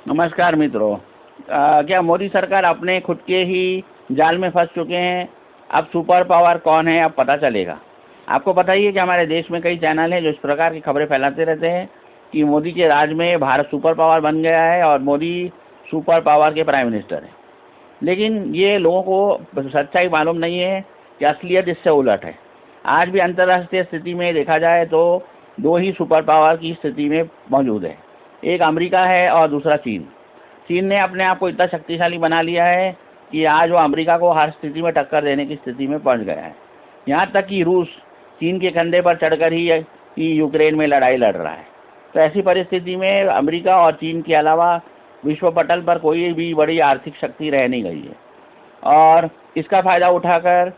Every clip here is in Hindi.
नमस्कार मित्रों। क्या मोदी सरकार अपने खुद के ही जाल में फंस चुके हैं? अब सुपर पावर कौन है अब पता चलेगा। आपको पता ही है कि हमारे देश में कई चैनल हैं जो इस प्रकार की खबरें फैलाते रहते हैं कि मोदी के राज में भारत सुपर पावर बन गया है और मोदी सुपर पावर के प्राइम मिनिस्टर हैं। लेकिन ये लोगों को सच्चाई मालूम नहीं है कि असलियत इससे उलट है। आज भी अंतर्राष्ट्रीय स्थिति में देखा जाए तो दो ही सुपर पावर की स्थिति में मौजूद है, एक अमेरिका है और दूसरा चीन। चीन ने अपने आप को इतना शक्तिशाली बना लिया है कि आज वो अमेरिका को हर स्थिति में टक्कर देने की स्थिति में पहुंच गया है। यहाँ तक कि रूस चीन के कंधे पर चढ़कर ही यूक्रेन में लड़ाई लड़ रहा है। तो ऐसी परिस्थिति में अमेरिका और चीन के अलावा विश्व पटल पर कोई भी बड़ी आर्थिक शक्ति रह नहीं गई है। और इसका फ़ायदा उठाकर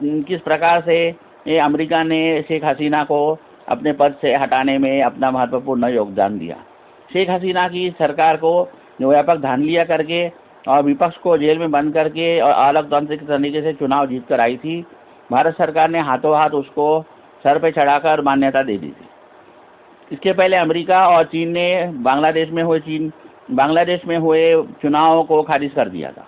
किस प्रकार से ये अमेरिका ने शेख हसीना को अपने पद से हटाने में अपना महत्वपूर्ण योगदान दिया। शेख हसीना की सरकार को जो व्यापक धांधलियाँ करके और विपक्ष को जेल में बंद करके और अलोकतांत्रिक तरीके से चुनाव जीत कर आई थी, भारत सरकार ने हाथों हाथ उसको सर पे चढ़ाकर मान्यता दे दी थी। इसके पहले अमेरिका और चीन ने बांग्लादेश में हुए चुनावों को खारिज कर दिया था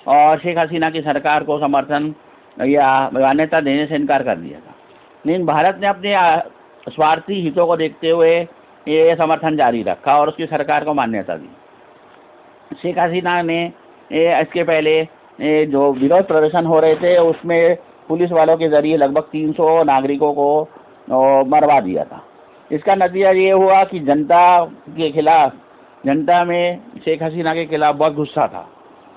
और शेख हसीना की सरकार को समर्थन या मान्यता देने से इनकार कर दिया था। लेकिन भारत ने अपने स्वार्थी हितों को देखते हुए ये समर्थन जारी रखा और उसकी सरकार को मान्यता दी। शेख हसीना ने इसके पहले जो विरोध प्रदर्शन हो रहे थे उसमें पुलिस वालों के ज़रिए लगभग 300 नागरिकों को मरवा दिया था। इसका नतीजा ये हुआ कि जनता में शेख हसीना के खिलाफ बहुत गुस्सा था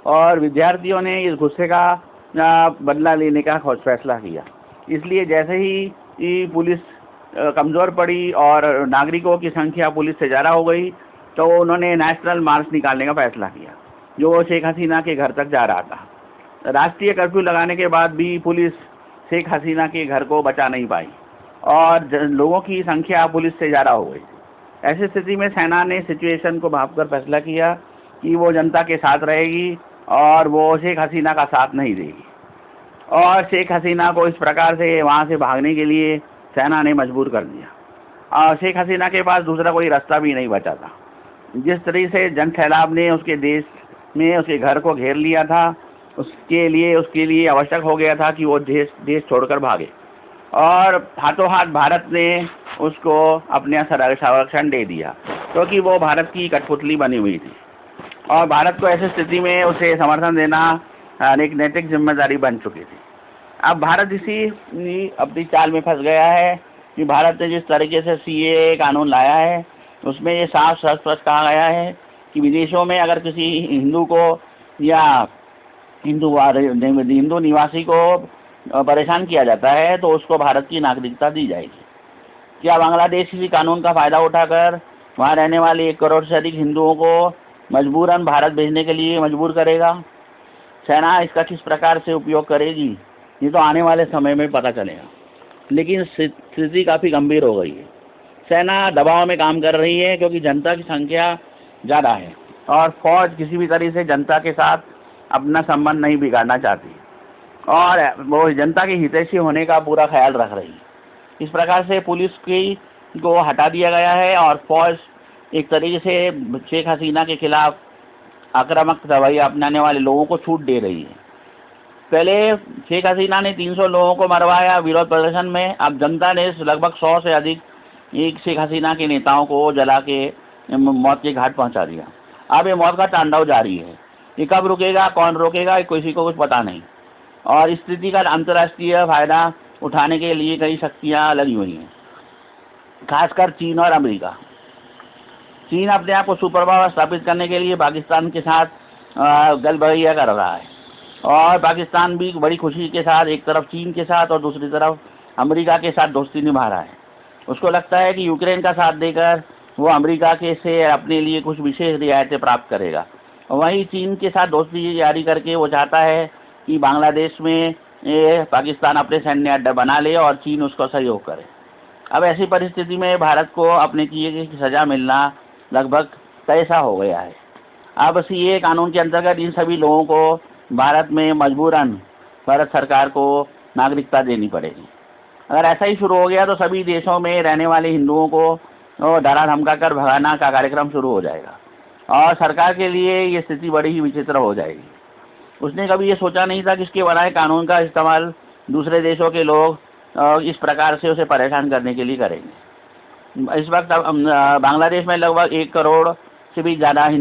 और विद्यार्थियों ने इस गुस्से का बदला लेने का फैसला किया। इसलिए जैसे ही पुलिस कमज़ोर पड़ी और नागरिकों की संख्या पुलिस से ज़्यादा हो गई तो उन्होंने नेशनल मार्च निकालने का फैसला किया जो शेख हसीना के घर तक जा रहा था। राष्ट्रीय कर्फ्यू लगाने के बाद भी पुलिस शेख हसीना के घर को बचा नहीं पाई और लोगों की संख्या पुलिस से ज़्यादा हो गई। ऐसी स्थिति में सेना ने सिचुएशन को भांपकर फैसला किया कि वो जनता के साथ रहेगी और वो शेख हसीना का साथ नहीं देगी। और शेख हसीना को इस प्रकार से वहाँ से भागने के लिए सेना ने मजबूर कर दिया और शेख हसीना के पास दूसरा कोई रास्ता भी नहीं बचा था। जिस तरीके से जन सैलाब ने उसके देश में उसके घर को घेर लिया था, उसके लिए आवश्यक हो गया था कि वो देश छोड़कर भागे और हाथों हाथ भारत ने उसको अपने संरक्षण दे दिया क्योंकि वो भारत की कठपुतली बनी हुई थी और भारत को ऐसी स्थिति में उसे समर्थन देना एक नैतिक जिम्मेदारी बन चुकी थी। अब भारत इसी अपनी चाल में फंस गया है कि भारत ने जिस तरीके से CAA कानून लाया है उसमें ये साफ स्पष्ट कहा गया है कि विदेशों में अगर किसी हिंदू को या हिंदू निवासी को परेशान किया जाता है तो उसको भारत की नागरिकता दी जाएगी। क्या बांग्लादेश इसी कानून का फ़ायदा उठाकर वहाँ रहने वाले 1 करोड़ से अधिक हिंदुओं को मजबूरन भारत भेजने के लिए मजबूर करेगा? सेना इसका किस प्रकार से उपयोग करेगी ये तो आने वाले समय में पता चलेगा। लेकिन स्थिति काफ़ी गंभीर हो गई है। सेना दबाव में काम कर रही है क्योंकि जनता की संख्या ज़्यादा है और फौज किसी भी तरह से जनता के साथ अपना संबंध नहीं बिगाड़ना चाहती और वो जनता के हितैषी होने का पूरा ख्याल रख रही है। इस प्रकार से पुलिस को हटा दिया गया है और फौज एक तरीके से शेख हसीना के खिलाफ आक्रामक रवैया अपनाने वाले लोगों को छूट दे रही है। पहले शेख हसीना ने 300 लोगों को मरवाया विरोध प्रदर्शन में, अब जनता ने लगभग 100 से अधिक शेख हसीना के नेताओं को जला के मौत के घाट पहुंचा दिया। अब ये मौत का तांडव जारी है। ये कब रुकेगा, कौन रोकेगा, किसी को कुछ पता नहीं और इस स्थिति का अंतर्राष्ट्रीय फ़ायदा उठाने के लिए कई शक्तियाँ लगी हुई हैं, खासकर चीन और अमेरिका। चीन अपने आप को सुपर पावर स्थापित करने के लिए पाकिस्तान के साथ गलबगैया कर रहा है और पाकिस्तान भी बड़ी खुशी के साथ एक तरफ चीन के साथ और दूसरी तरफ अमेरिका के साथ दोस्ती निभा रहा है। उसको लगता है कि यूक्रेन का साथ देकर वो अमेरिका के से अपने लिए कुछ विशेष रियायतें प्राप्त करेगा। वहीं चीन के साथ दोस्ती जारी करके वो चाहता है कि बांग्लादेश में पाकिस्तान अपने सैन्य अड्डा बना ले और चीन उसको सहयोग करे। अब ऐसी परिस्थिति में भारत को अपने किए की सज़ा मिलना लगभग तय सा हो गया है। अब CAA कानून के अंतर्गत इन सभी लोगों को भारत में मजबूरन भारत सरकार को नागरिकता देनी पड़ेगी। अगर ऐसा ही शुरू हो गया तो सभी देशों में रहने वाले हिंदुओं को डरा धमका कर भगाना का कार्यक्रम शुरू हो जाएगा और सरकार के लिए ये स्थिति बड़ी ही विचित्र हो जाएगी। उसने कभी ये सोचा नहीं था कि इसके बनाए कानून का इस्तेमाल दूसरे देशों के लोग इस प्रकार से उसे परेशान करने के लिए करेंगे। इस वक्त बांग्लादेश में लगभग 1 करोड़ से भी ज़्यादा हिंदू